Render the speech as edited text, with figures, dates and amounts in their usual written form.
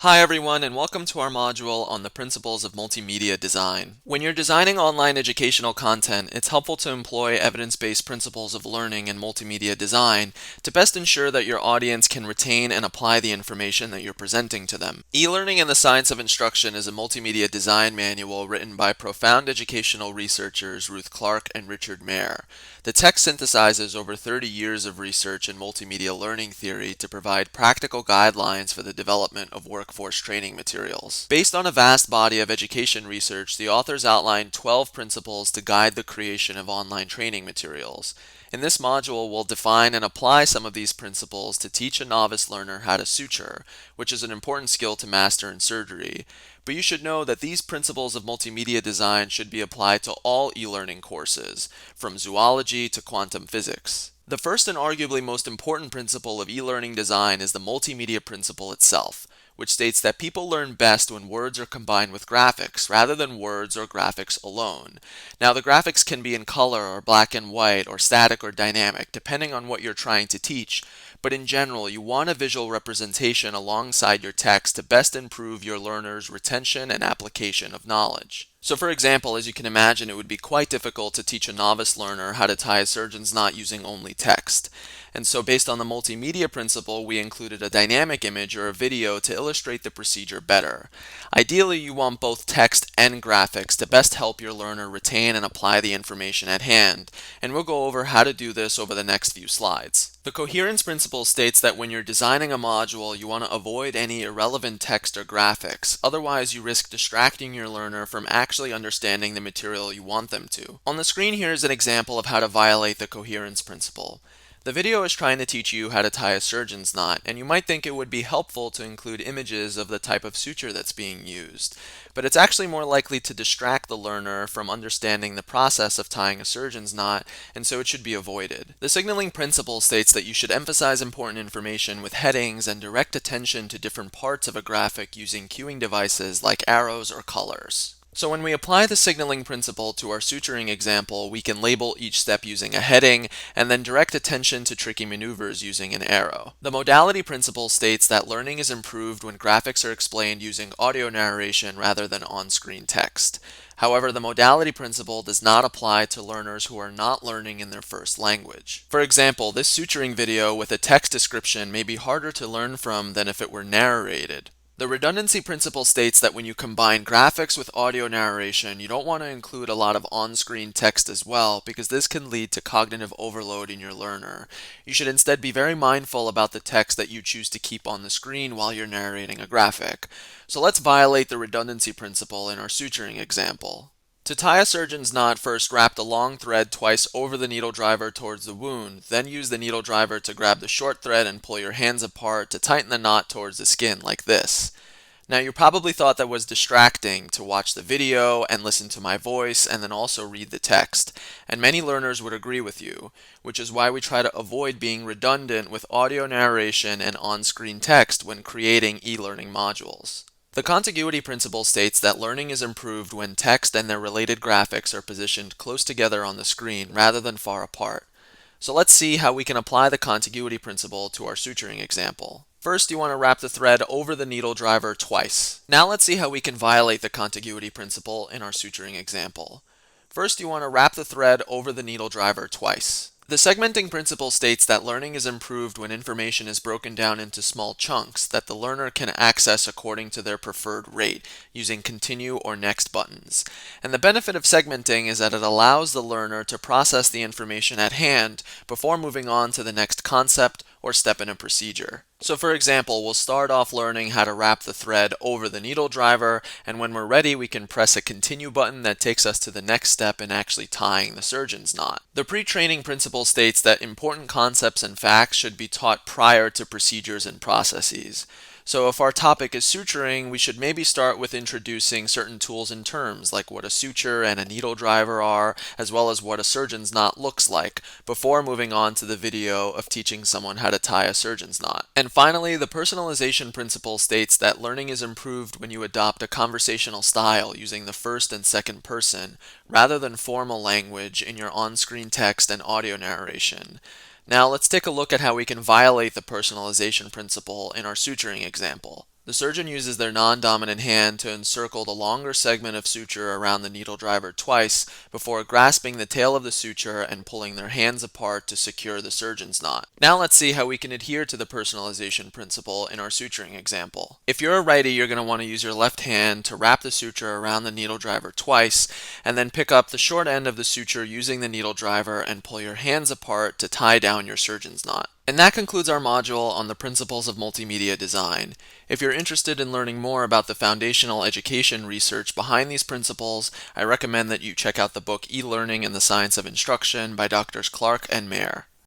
Hi everyone, and welcome to our module on the principles of multimedia design. When you're designing online educational content, it's helpful to employ evidence-based principles of learning and multimedia design to best ensure that your audience can retain and apply the information that you're presenting to them. E-Learning and the Science of Instruction is a multimedia design manual written by profound educational researchers Ruth Clark and Richard Mayer. The text synthesizes over 30 years of research in multimedia learning theory to provide practical guidelines for the development of workforce training materials. Based on a vast body of education research, the authors outline 12 principles to guide the creation of online training materials. In this module, we'll define and apply some of these principles to teach a novice learner how to suture, which is an important skill to master in surgery. But you should know that these principles of multimedia design should be applied to all e-learning courses, from zoology to quantum physics. The first and arguably most important principle of e-learning design is the multimedia principle itself, which states that people learn best when words are combined with graphics rather than words or graphics alone. Now, the graphics can be in color or black and white or static or dynamic, depending on what you're trying to teach, but in general, you want a visual representation alongside your text to best improve your learners' retention and application of knowledge. So for example, as you can imagine, it would be quite difficult to teach a novice learner how to tie a surgeon's knot using only text. And so based on the multimedia principle, we included a dynamic image or a video to illustrate the procedure better. Ideally, you want both text and graphics to best help your learner retain and apply the information at hand, and we'll go over how to do this over the next few slides. The coherence principle states that when you're designing a module, you want to avoid any irrelevant text or graphics, otherwise you risk distracting your learner from actually understanding the material you want them to. On the screen here is an example of how to violate the coherence principle. The video is trying to teach you how to tie a surgeon's knot, and you might think it would be helpful to include images of the type of suture that's being used, but it's actually more likely to distract the learner from understanding the process of tying a surgeon's knot, and so it should be avoided. The signaling principle states that you should emphasize important information with headings and direct attention to different parts of a graphic using cueing devices like arrows or colors. So when we apply the signaling principle to our suturing example, we can label each step using a heading and then direct attention to tricky maneuvers using an arrow. The modality principle states that learning is improved when graphics are explained using audio narration rather than on-screen text. However, the modality principle does not apply to learners who are not learning in their first language. For example, this suturing video with a text description may be harder to learn from than if it were narrated. The redundancy principle states that when you combine graphics with audio narration, you don't want to include a lot of on-screen text as well, because this can lead to cognitive overload in your learner. You should instead be very mindful about the text that you choose to keep on the screen while you're narrating a graphic. So let's violate the redundancy principle in our suturing example. To tie a surgeon's knot, first wrap the long thread twice over the needle driver towards the wound, then use the needle driver to grab the short thread and pull your hands apart to tighten the knot towards the skin, like this. Now you probably thought that was distracting to watch the video and listen to my voice and then also read the text, and many learners would agree with you, which is why we try to avoid being redundant with audio narration and on-screen text when creating e-learning modules. The contiguity principle states that learning is improved when text and their related graphics are positioned close together on the screen rather than far apart. So let's see how we can apply the contiguity principle to our suturing example. First, you want to wrap the thread over the needle driver twice. Now let's see how we can violate the contiguity principle in our suturing example. First, you want to wrap the thread over the needle driver twice. The segmenting principle states that learning is improved when information is broken down into small chunks that the learner can access according to their preferred rate, using continue or next buttons. And the benefit of segmenting is that it allows the learner to process the information at hand before moving on to the next concept or step in a procedure. So for example, we'll start off learning how to wrap the thread over the needle driver, and when we're ready we can press a continue button that takes us to the next step in actually tying the surgeon's knot. The pre-training principle states that important concepts and facts should be taught prior to procedures and processes. So if our topic is suturing, we should maybe start with introducing certain tools and terms, like what a suture and a needle driver are, as well as what a surgeon's knot looks like, before moving on to the video of teaching someone how to tie a surgeon's knot. And finally, the personalization principle states that learning is improved when you adopt a conversational style using the first and second person, rather than formal language in your on-screen text and audio narration. Now let's take a look at how we can violate the personalization principle in our suturing example. The surgeon uses their non-dominant hand to encircle the longer segment of suture around the needle driver twice before grasping the tail of the suture and pulling their hands apart to secure the surgeon's knot. Now let's see how we can adhere to the personalization principle in our suturing example. If you're a righty, you're going to want to use your left hand to wrap the suture around the needle driver twice, and then pick up the short end of the suture using the needle driver and pull your hands apart to tie down your surgeon's knot. And that concludes our module on the principles of multimedia design. If you're interested in learning more about the foundational education research behind these principles, I recommend that you check out the book E-Learning and the Science of Instruction by Drs. Clark and Mayer.